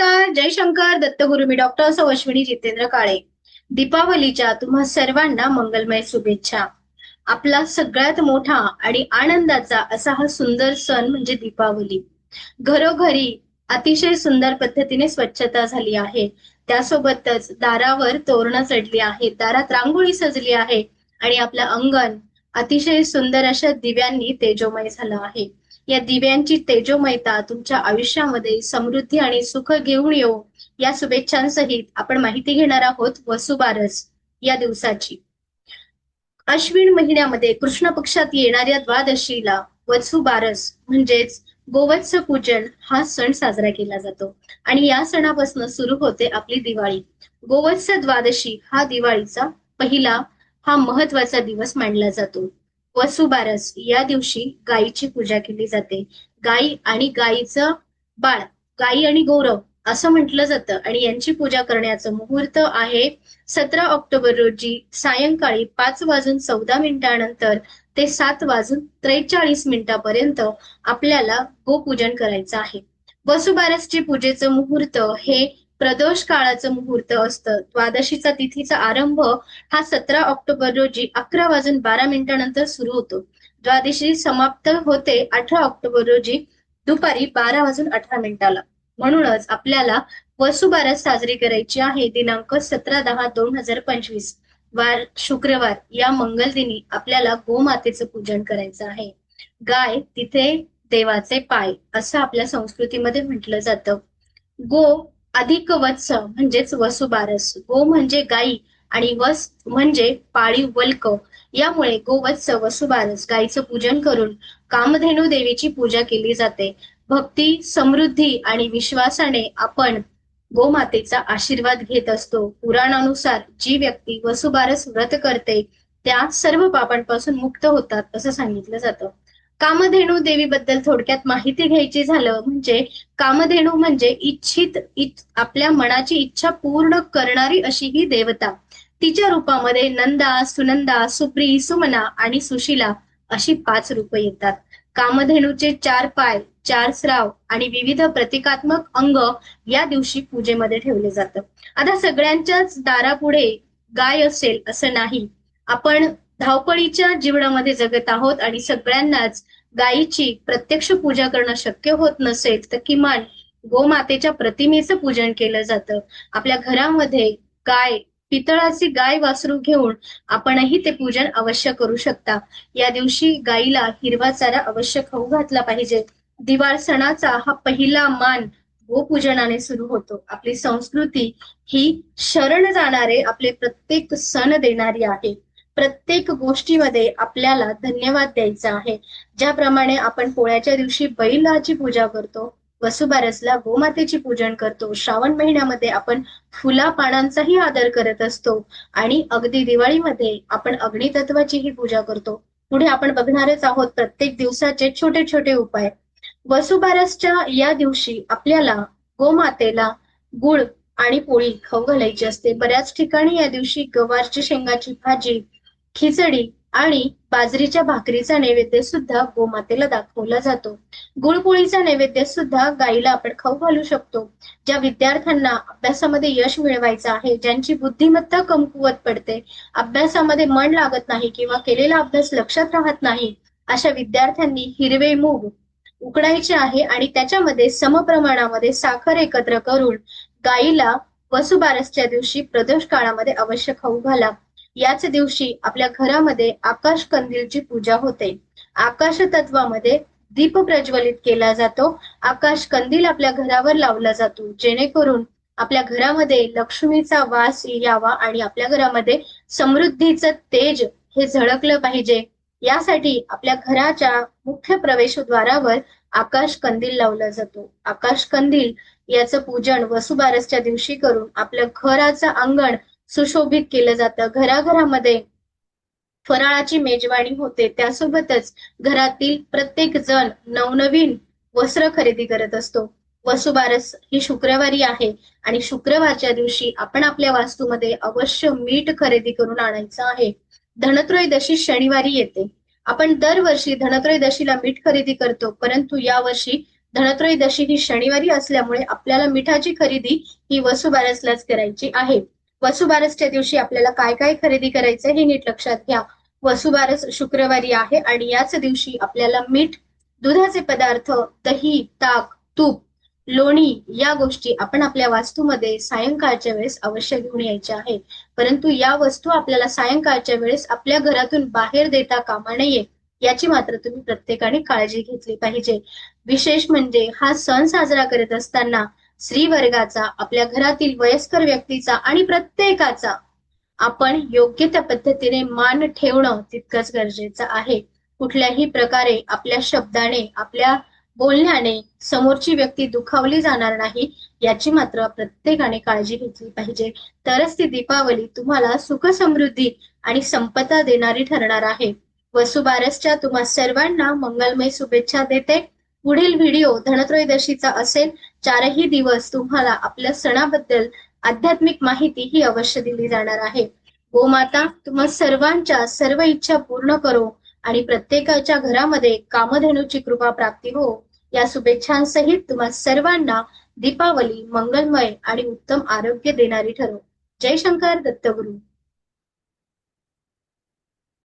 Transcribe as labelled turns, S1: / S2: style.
S1: नमस्कार, जय शंकर दत्तगुरु. मी डॉक्टर सौ अश्विनी जितेंद्र काळे. दीपावलीच्या तुम्हा सर्वांना मंगलमय शुभेच्छा. आपला सगळ्यात मोठा आणि आनंदाचा असा हा सुंदर सण म्हणजे दीपावली. घरोघरी अतिशय सुंदर पद्धतीने स्वच्छता झाली आहे. त्यासोबतच दारावर तोरणं चढली आहेत, दारात रांगोळी सजली आहे आणि आपलं अंगण अतिशय सुंदर अशा दिव्यांनी तेजोमय झालं आहे. या दिव्यांची तेजोमयता तुमच्या आयुष्यामध्ये समृद्धी आणि सुख घेऊन येऊ या शुभेच्छांसहित आपण माहिती घेणार आहोत वसुबारस या दिवसाची. अश्विन महिन्यामध्ये कृष्ण पक्षात येणाऱ्या द्वादशीला वसुबारस म्हणजेच गोवत्स पूजन हा सण साजरा केला जातो आणि या सणापासून सुरू होते आपली दिवाळी. गोवत्स द्वादशी हा दिवाळीचा पहिला हा महत्वाचा दिवस मानला जातो. वसुबारस या दिवशी गायीची पूजा केली जाते. गायी आणि गायीचं बाळ, गायी आणि गौरव असं म्हटलं जातं आणि यांची पूजा करण्याचं मुहूर्त आहे 17 ऑक्टोबर रोजी सायंकाळी 5 वाजून 14 मिनिटानंतर ते 7 वाजून 43 मिनिटापर्यंत आपल्याला गोपूजन करायचं आहे. वसुबारसची पूजेचं मुहूर्त हे प्रदोष काळाचं मुहूर्त असतं. द्वादशीचा तिथीचा आरंभ हा 17 ऑक्टोबर रोजी 11 वाजून 12 मिनिटानंतर सुरू होतो. द्वादशी समाप्त होते 18 ऑक्टोबर रोजी दुपारी 12 वाजून 18 मिनिटाला. म्हणूनच आपल्याला वसुबारस साजरी करायची आहे दिनांक 17/10/2025 वार शुक्रवार या मंगल दिनी आपल्याला गोमातेचं पूजन करायचं आहे. गाय तिथे देवाचे पाय असं आपल्या संस्कृतीमध्ये म्हटलं जातं. गो अधिक वत्स म्हणजेच वसुबारस. गो म्हणजे गायी आणि वस म्हणजे पाळीव वल्क. यामुळे गोवत्स वसुबारस गायीचं पूजन करून कामधेनू देवीची पूजा केली जाते. भक्ती, समृद्धी आणि विश्वासाने आपण गोमातेचा आशीर्वाद घेत असतो. पुराणानुसार जी व्यक्ती वसुबारस व्रत करते त्या सर्व पापांपासून मुक्त होतात असं सांगितलं जातं. कामधेनू देवीबद्दल थोडक्यात माहिती घ्यायची झालं म्हणजे कामधेनू म्हणजे आपल्या मनाची इच्छा पूर्ण करणारी अशी ही देवता. तिच्या रूपामध्ये नंदा, सुनंदा, सुप्री, सुमना आणि सुशीला अशी 5 रूपं येतात. कामधेनूचे 4 पाय, 4 स्राव आणि विविध प्रतिकात्मक अंग या दिवशी पूजेमध्ये ठेवले जातं. आता सगळ्यांच्याच दारापुढे गाय असेल असं नाही. आपण धावपळीच्या जीवनामध्ये जगत आहोत आणि सगळ्यांनाच गायीची प्रत्यक्ष पूजा करणं शक्य होत नसेल तर किमान गोमातेच्या प्रतिमेचं पूजन केलं जातं. आपल्या घरामध्ये गाय, पितळाची गाय वासरू घेऊन आपणही ते पूजन अवश्य करू शकता. या दिवशी गायीला हिरवा चारा अवश्य खाऊ घातला पाहिजे. दिवाळ सणाचा हा पहिला मान गोपूजनाने सुरू होतो. आपली संस्कृती ही शरण जाणारे आपले प्रत्येक सण देणारी आहे. प्रत्येक गोष्टीमध्ये आपल्याला धन्यवाद द्यायचा आहे. ज्याप्रमाणे आपण पोळ्याच्या दिवशी बैलाची पूजा करतो, वसुबारसला गोमातेची पूजन करतो, श्रावण महिन्यामध्ये आपण फुला पानांचाही आदर करत असतो आणि अगदी दिवाळीमध्ये आपण अग्नितत्वाचीही पूजा करतो. पुढे आपण बघणारच आहोत प्रत्येक दिवसाचे छोटे छोटे उपाय. वसुबारसच्या या दिवशी आपल्याला गोमातेला गुळ आणि पोळी खाऊ घालायची असते. बऱ्याच ठिकाणी या दिवशी गवारची शेंगाची भाजी, खिचडी आणि बाजरीच्या भाकरीचा नैवेद्य सुद्धा गोमातेला दाखवला जातो. गुळपोळीचा नैवेद्य सुद्धा गायीला आपण खाऊ घालू शकतो. ज्या विद्यार्थ्यांना अभ्यासामध्ये यश मिळवायचं आहे, ज्यांची बुद्धिमत्ता कमकुवत पडते, अभ्यासामध्ये मन लागत नाही किंवा केलेला अभ्यास लक्षात राहत नाही, अशा विद्यार्थ्यांनी हिरवे मूग उकडायचे आहे आणि त्याच्यामध्ये समप्रमाणामध्ये साखर एकत्र करून गायीला वसुबारसच्या दिवशी प्रदोष काळामध्ये अवश्य खाऊ घाला. याच दिवशी आपल्या घरामध्ये आकाश कंदीलची पूजा होते. आकाश तत्वामध्ये दीप प्रज्वलित केला जातो. आकाश कंदील आपल्या घरावर लावला जातो जेणेकरून आपल्या घरामध्ये लक्ष्मीचा वास यावा आणि आपल्या घरामध्ये समृद्धीचं तेज हे झळकलं पाहिजे. यासाठी आपल्या घराच्या मुख्य प्रवेशद्वारावर आकाश कंदील लावला जातो. आकाश कंदील याचं पूजन वसुबारसच्या दिवशी करून आपल्या घराचं अंगण सुशोभित केलं जातं. घराघरामध्ये फराळाची मेजवानी होते. त्यासोबतच घरातील प्रत्येक जण नवनवीन वस्त्र खरेदी करत असतो. वसुबारस ही शुक्रवारी आहे आणि शुक्रवारच्या दिवशी आपण आपल्या वास्तूमध्ये अवश्य मीठ खरेदी करून आणायचं आहे. धनत्रयोदशी शनिवारी येते. आपण दरवर्षी धनत्रयोदशीला मीठ खरेदी करतो, परंतु यावर्षी धनत्रयोदशी ही शनिवारी असल्यामुळे आपल्याला मिठाची खरेदी ही वसुबारसलाच करायची आहे. वसुबारसच्या दिवशी आपल्याला काय काय खरेदी करायचं हे नीट लक्षात घ्या. वसुबारस शुक्रवारी आहे आणि याच दिवशी आपल्याला मीठ, दुधाचे पदार्थ, दही, ताक, तूप, लोणी या गोष्टी आपण आपल्या वास्तूमध्ये सायंकाळच्या वेळेस अवश्य घेऊन यायच्या आहे. परंतु या वस्तू आपल्याला सायंकाळच्या वेळेस आपल्या घरातून बाहेर देता कामा नये याची मात्र तुम्ही प्रत्येकाने काळजी घेतली पाहिजे. विशेष म्हणजे हा सण साजरा करत असताना स्त्री वर्गाचा, आपल्या घरातील वयस्कर व्यक्तीचा आणि प्रत्येकाचा आपण योग्य त्या पद्धतीने मान ठेवणं तितकंच गरजेचं आहे. कुठल्याही प्रकारे आपल्या शब्दाने, आपल्या बोलण्याने समोरची व्यक्ती दुखावली जाणार नाही याची मात्र प्रत्येकाने काळजी घेतली पाहिजे. तरच ती दीपावली तुम्हाला सुख समृद्धी आणि संपदा देणारी ठरणार आहे. वसुबारसच्या तुम्हा सर्वांना मंगलमय शुभेच्छा देते. पुढील व्हिडिओ धनत्रयोदशीचा असेल. 4ही दिवस तुम्हाला आपल्या सणाबद्दल आध्यात्मिक माहिती ही अवश्य दिली जाणार आहे. गोमाता तुम्हा सर्वांच्या सर्व इच्छा पूर्ण करो आणि प्रत्येकाच्या घरामध्ये कामधेनूची कृपा प्राप्ती हो या शुभेच्छांसहित तुम्हा सर्वांना दीपावली मंगलमय आणि उत्तम आरोग्य देणारी ठरो. जय शंकर दत्तगुरु.